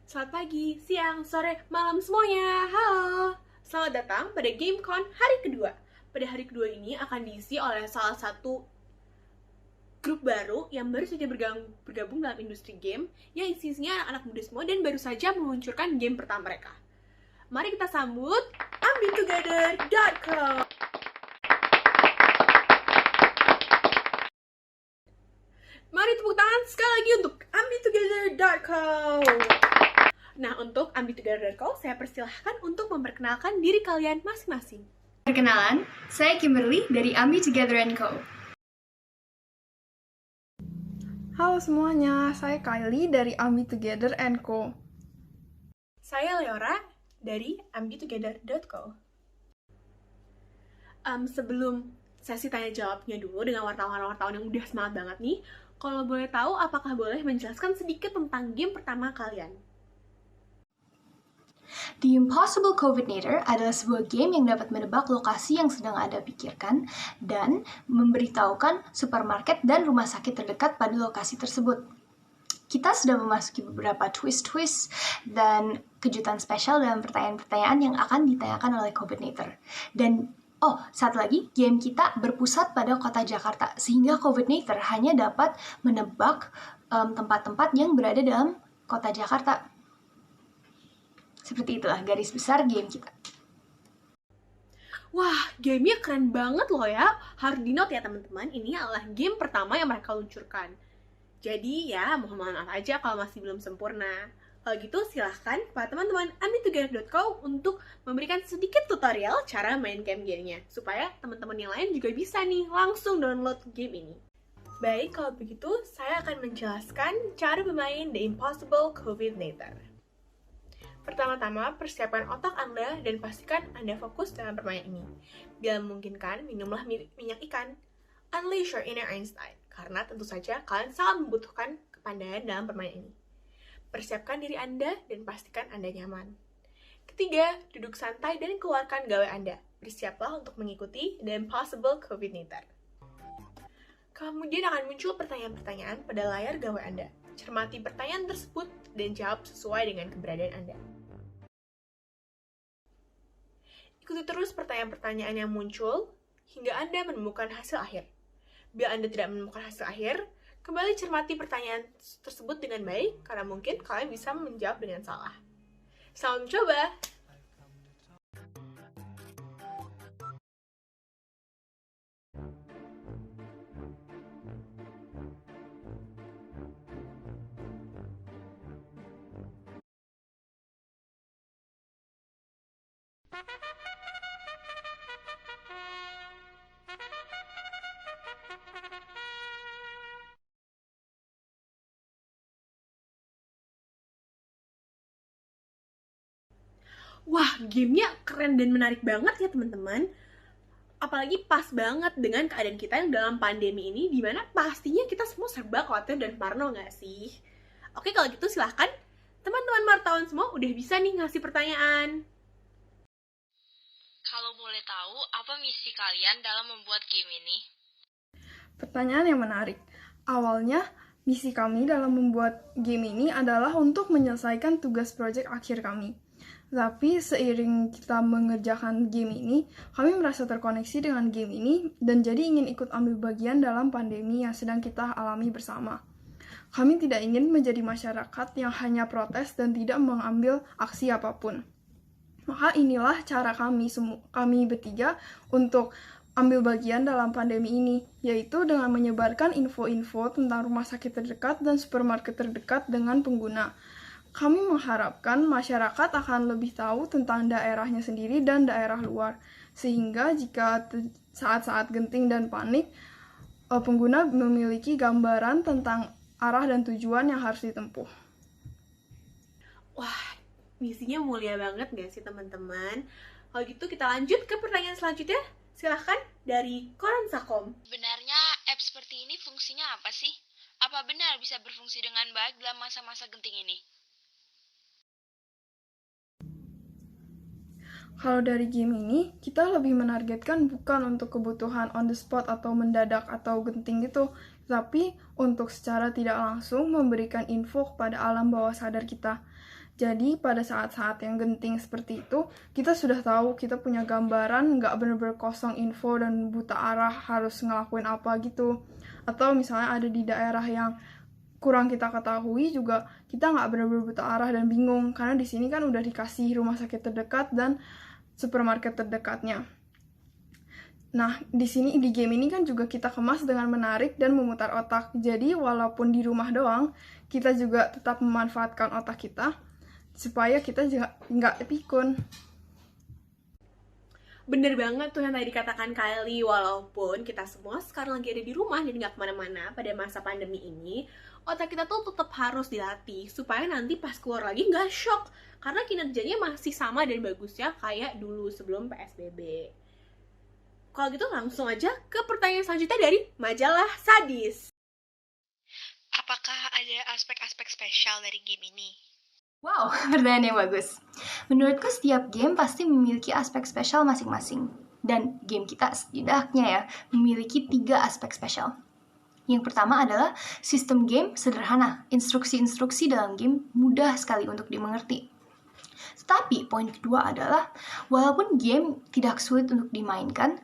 Selamat pagi, siang, sore, malam semuanya. Halo. Selamat datang pada GameCon hari kedua. Pada hari kedua ini akan diisi oleh salah satu grup baru yang baru saja bergabung dalam industri game, yang isinya anak-anak muda semua dan baru saja meluncurkan game pertama mereka. Mari kita sambut ambitogether.co. Mari tepuk tangan sekali lagi untuk ambitogether.co. Nah, untuk ambitogether.co, saya persilahkan untuk memperkenalkan diri kalian masing-masing. Perkenalan, saya Kimberly dari Ambi Together & Co. Halo semuanya, saya Kylie dari Ambi Together & Co. Saya Leora dari ambitogether.co. Sebelum sesi tanya jawabnya dulu dengan wartawan-wartawan yang udah semangat banget nih, kalau boleh tahu, apakah boleh menjelaskan sedikit tentang game pertama kalian? The Impossible Covidnator adalah sebuah game yang dapat menebak lokasi yang sedang Anda pikirkan dan memberitahukan supermarket dan rumah sakit terdekat pada lokasi tersebut. Kita sudah memasuki beberapa twist-twist dan kejutan spesial dalam pertanyaan-pertanyaan yang akan ditanyakan oleh Covidnator. Dan satu lagi, game kita berpusat pada kota Jakarta, sehingga Covidnator hanya dapat menebak tempat-tempat yang berada dalam kota Jakarta. Seperti itulah garis besar game kita. Wah, gamenya keren banget loh ya. Harus di-note ya teman-teman, ini adalah game pertama yang mereka luncurkan. Jadi ya, mohon maaf aja kalau masih belum sempurna. Kalau gitu silahkan kepada teman-teman ambitogether.co untuk memberikan sedikit tutorial cara main game-gamenya, supaya teman-teman yang lain juga bisa nih langsung download game ini. Baik, kalau begitu saya akan menjelaskan cara bermain The Impossible Covidnator. Pertama-tama, persiapkan otak Anda dan pastikan Anda fokus dalam permainan ini. Bila memungkinkan, minumlah minyak ikan. Unleash your inner Einstein, karena tentu saja kalian sangat membutuhkan kepandaian dalam permainan ini. Persiapkan diri Anda dan pastikan Anda nyaman. Ketiga, duduk santai dan keluarkan gawai Anda. Bersiaplah untuk mengikuti The Impossible Covidnator. Kemudian akan muncul pertanyaan-pertanyaan pada layar gawai Anda. Cermati pertanyaan tersebut dan jawab sesuai dengan keberadaan Anda. Ikuti terus pertanyaan-pertanyaan yang muncul hingga Anda menemukan hasil akhir. Bila Anda tidak menemukan hasil akhir, kembali cermati pertanyaan tersebut dengan baik, karena mungkin kalian bisa menjawab dengan salah. Selamat mencoba! Wah, gamenya keren dan menarik banget ya teman-teman. Apalagi pas banget dengan keadaan kita yang dalam pandemi ini, dimana pastinya kita semua serba khawatir dan parno nggak sih? Oke, kalau gitu silahkan teman-teman wartawan semua udah bisa nih ngasih pertanyaan. Kalau boleh tahu, apa misi kalian dalam membuat game ini? Pertanyaan yang menarik. Awalnya, misi kami dalam membuat game ini adalah untuk menyelesaikan tugas proyek akhir kami. Tapi seiring kita mengerjakan game ini, kami merasa terkoneksi dengan game ini dan jadi ingin ikut ambil bagian dalam pandemi yang sedang kita alami bersama. Kami tidak ingin menjadi masyarakat yang hanya protes dan tidak mengambil aksi apapun. Maka inilah cara kami bertiga untuk ambil bagian dalam pandemi ini, yaitu dengan menyebarkan info-info tentang rumah sakit terdekat dan supermarket terdekat dengan pengguna. Kami mengharapkan masyarakat akan lebih tahu tentang daerahnya sendiri dan daerah luar, sehingga jika saat-saat genting dan panik, pengguna memiliki gambaran tentang arah dan tujuan yang harus ditempuh. Wah, misinya mulia banget gak sih teman-teman? Kalau gitu kita lanjut ke pertanyaan selanjutnya. Silahkan dari Koran Sakom. Sebenarnya apps seperti ini fungsinya apa sih? Apa benar bisa berfungsi dengan baik dalam masa-masa genting ini? Kalau dari game ini, kita lebih menargetkan bukan untuk kebutuhan on the spot atau mendadak atau genting gitu. tapi untuk secara tidak langsung memberikan info kepada alam bawah sadar kita. Jadi pada saat-saat yang genting seperti itu, kita sudah tahu, kita punya gambaran, nggak bener-bener kosong info dan buta arah harus ngelakuin apa gitu. Atau misalnya ada di daerah yang kurang kita ketahui juga, kita nggak bener-bener buta arah dan bingung, karena di sini kan udah dikasih rumah sakit terdekat dan supermarket terdekatnya. Nah, di sini di game ini kan juga kita kemas dengan menarik dan memutar otak. Jadi, walaupun di rumah doang, kita juga tetap memanfaatkan otak kita supaya kita juga nggak pikun. Bener banget tuh yang tadi dikatakan Kylie, walaupun kita semua sekarang lagi ada di rumah dan nggak kemana-mana pada masa pandemi ini, otak kita tuh tetap harus dilatih supaya nanti pas keluar lagi nggak shock, karena kinerjanya masih sama dan bagusnya kayak dulu sebelum PSBB. Kalau gitu langsung aja ke pertanyaan selanjutnya dari majalah Sadis. Apakah ada aspek-aspek spesial dari game ini? Wow, pertanyaan yang bagus. Menurutku setiap game pasti memiliki aspek spesial masing-masing. Dan game kita setidaknya ya, memiliki 3 aspek spesial. Yang pertama adalah sistem game sederhana. Instruksi-instruksi dalam game mudah sekali untuk dimengerti. Tetapi poin kedua adalah, walaupun game tidak sulit untuk dimainkan,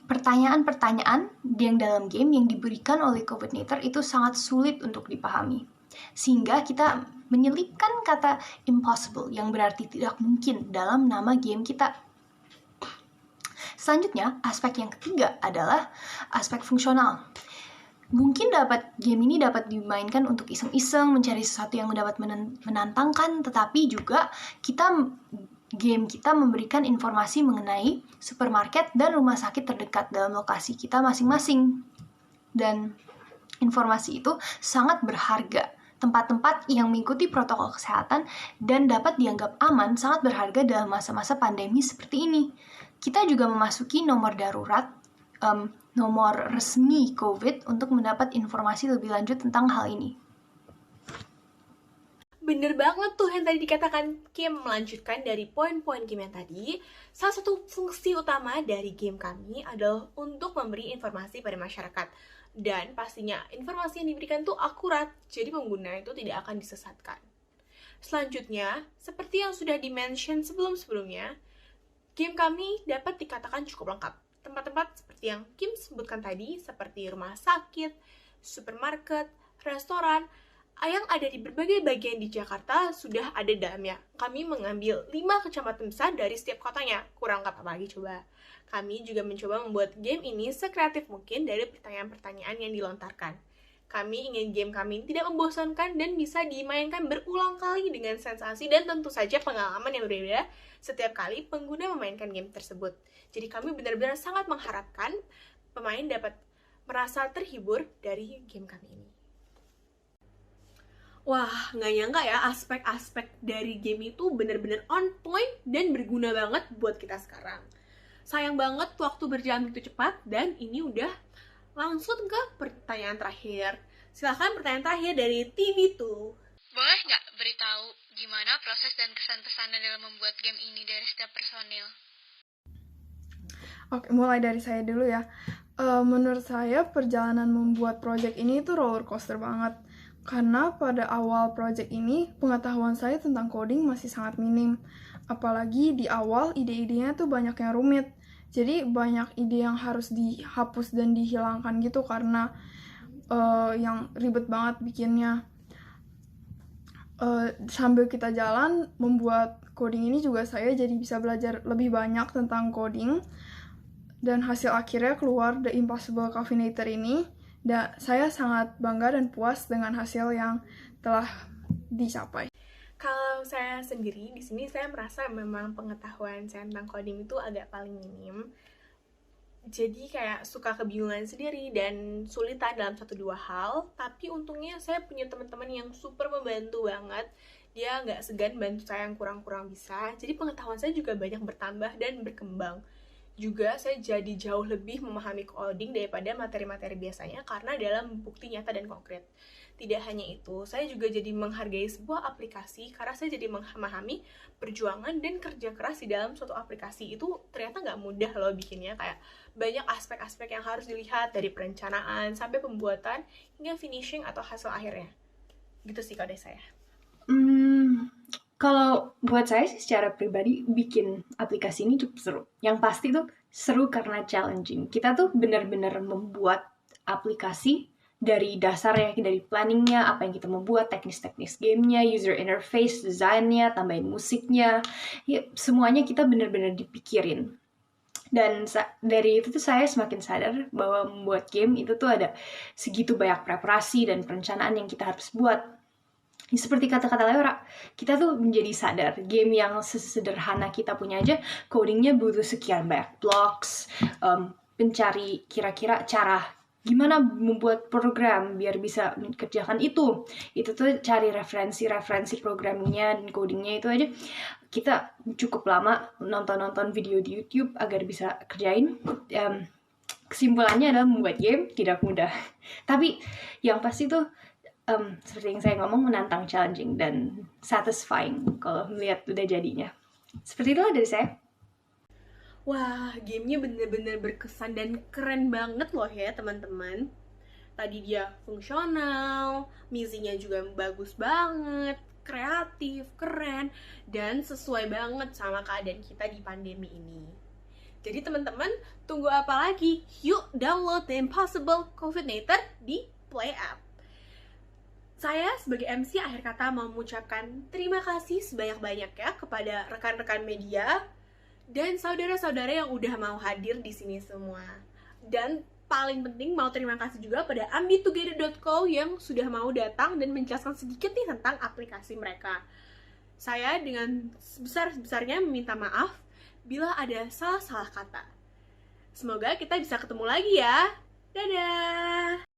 pertanyaan-pertanyaan yang dalam game yang diberikan oleh Covidnator itu sangat sulit untuk dipahami. Sehingga kita menyelipkan kata impossible yang berarti tidak mungkin dalam nama game kita. Selanjutnya, aspek yang ketiga adalah aspek fungsional. Mungkin game ini dapat dimainkan untuk iseng-iseng, mencari sesuatu yang dapat menantangkan, tetapi juga game kita memberikan informasi mengenai supermarket dan rumah sakit terdekat dalam lokasi kita masing-masing. Dan informasi itu sangat berharga. Tempat-tempat yang mengikuti protokol kesehatan dan dapat dianggap aman sangat berharga dalam masa-masa pandemi seperti ini. Kita juga memasuki nomor darurat, nomor resmi COVID untuk mendapat informasi lebih lanjut tentang hal ini. Bener banget tuh yang tadi dikatakan Kim. Melanjutkan dari poin-poin game yang tadi, salah satu fungsi utama dari game kami adalah untuk memberi informasi pada masyarakat. Dan pastinya informasi yang diberikan tuh akurat, jadi pengguna itu tidak akan disesatkan. Selanjutnya, seperti yang sudah di-mention sebelum-sebelumnya, game kami dapat dikatakan cukup lengkap. Tempat-tempat seperti yang Kim sebutkan tadi, seperti rumah sakit, supermarket, restoran, yang ada di berbagai bagian di Jakarta sudah ada dalamnya. Kami mengambil 5 kecamatan besar dari setiap kotanya. Kurang apa lagi coba. Kami juga mencoba membuat game ini sekreatif mungkin dari pertanyaan-pertanyaan yang dilontarkan. Kami ingin game kami tidak membosankan dan bisa dimainkan berulang kali dengan sensasi dan tentu saja pengalaman yang berbeda setiap kali pengguna memainkan game tersebut. Jadi kami benar-benar sangat mengharapkan pemain dapat merasa terhibur dari game kami ini. Wah, nggak nyangka ya aspek-aspek dari game itu bener-bener on point dan berguna banget buat kita sekarang. Sayang banget waktu berjalan begitu cepat dan ini udah langsung ke pertanyaan terakhir. Silahkan pertanyaan terakhir dari TV2. Boleh nggak beritahu gimana proses dan kesan-pesannya dalam membuat game ini dari setiap personil? Oke, mulai dari saya dulu ya. Menurut saya perjalanan membuat project ini itu roller coaster banget. Karena pada awal project ini, pengetahuan saya tentang coding masih sangat minim. Apalagi di awal, ide-idenya tuh banyak yang rumit. Jadi banyak ide yang harus dihapus dan dihilangkan gitu karena yang ribet banget bikinnya. Sambil kita jalan membuat coding ini juga saya jadi bisa belajar lebih banyak tentang coding. Dan hasil akhirnya keluar The Impossible Coffinator ini. Dan saya sangat bangga dan puas dengan hasil yang telah dicapai. Kalau saya sendiri, di sini saya merasa memang pengetahuan saya tentang coding itu agak paling minim. Jadi kayak suka kebingungan sendiri dan sulitan dalam 1-2 hal. Tapi untungnya saya punya teman-teman yang super membantu banget. Dia nggak segan bantu saya yang kurang-kurang bisa. Jadi pengetahuan saya juga banyak bertambah dan berkembang. Juga saya jadi jauh lebih memahami coding daripada materi-materi biasanya karena dalam bukti nyata dan konkret. Tidak hanya itu, saya juga jadi menghargai sebuah aplikasi karena saya jadi memahami perjuangan dan kerja keras di dalam suatu aplikasi itu ternyata nggak mudah loh bikinnya. Kayak banyak aspek-aspek yang harus dilihat dari perencanaan sampai pembuatan hingga finishing atau hasil akhirnya. Gitu sih kalau dari saya. Kalau buat saya sih secara pribadi bikin aplikasi ini cukup seru. Yang pasti tuh seru karena challenging. Kita tuh benar-benar membuat aplikasi dari dasarnya, dari planningnya, apa yang kita mau buat, teknis-teknis gamenya, user interface, desainnya, tambahin musiknya, ya, semuanya kita benar-benar dipikirin. Dan dari itu tuh saya semakin sadar bahwa membuat game itu tuh ada segitu banyak preparasi dan perencanaan yang kita harus buat. Seperti kata-kata Leora, kita tuh menjadi sadar game yang sesederhana kita punya aja codingnya butuh sekian banyak blocks, pencari kira-kira cara gimana membuat program biar bisa mengerjakan itu tuh cari referensi programmingnya dan codingnya itu aja kita cukup lama nonton video di YouTube agar bisa kerjain. Kesimpulannya adalah membuat game tidak mudah, tapi yang pasti tuh seperti yang saya ngomong menantang, challenging, dan satisfying kalau melihat udah jadinya. Seperti itulah dari saya. Wah, gamenya bener-bener berkesan dan keren banget loh ya teman-teman. Tadi dia fungsional, musiknya juga bagus banget, kreatif, keren, dan sesuai banget sama keadaan kita di pandemi ini. Jadi teman-teman, tunggu apa lagi? Yuk download The Impossible Covidnator di Play App. Saya sebagai MC akhir kata mau mengucapkan terima kasih sebanyak-banyaknya kepada rekan-rekan media dan saudara-saudara yang udah mau hadir di sini semua. Dan paling penting mau terima kasih juga pada ambitogether.co yang sudah mau datang dan menjelaskan sedikit nih tentang aplikasi mereka. Saya dengan sebesar-besarnya meminta maaf bila ada salah-salah kata. Semoga kita bisa ketemu lagi ya. Dadah!